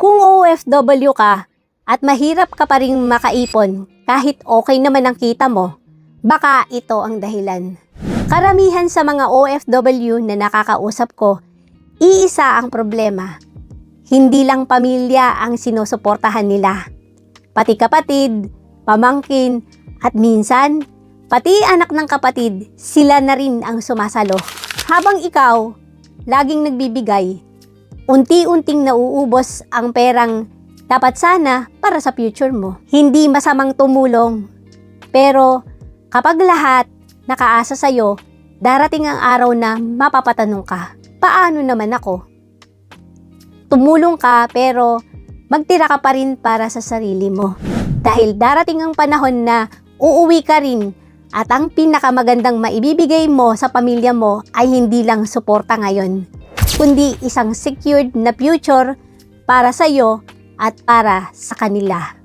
Kung OFW ka at mahirap ka pa rin makaipon kahit okay naman ang kita mo, baka ito ang dahilan. Karamihan sa mga OFW na nakakausap ko, iisa ang problema. Hindi lang pamilya ang sinusuportahan nila. Pati kapatid, pamangkin, at minsan, pati anak ng kapatid, sila na rin ang sumasalo. Habang ikaw, laging nagbibigay, unti-unting nauubos ang perang dapat sana para sa future mo. Hindi masamang tumulong, pero kapag lahat nakaasa sa'yo, darating ang araw na mapapatanong ka, paano naman ako? Tumulong ka pero magtira ka pa rin para sa sarili mo. Dahil darating ang panahon na uuwi ka rin at ang pinakamagandang maibibigay mo sa pamilya mo ay hindi lang suporta ngayon, kundi isang secured na future para sa iyo at para sa kanila.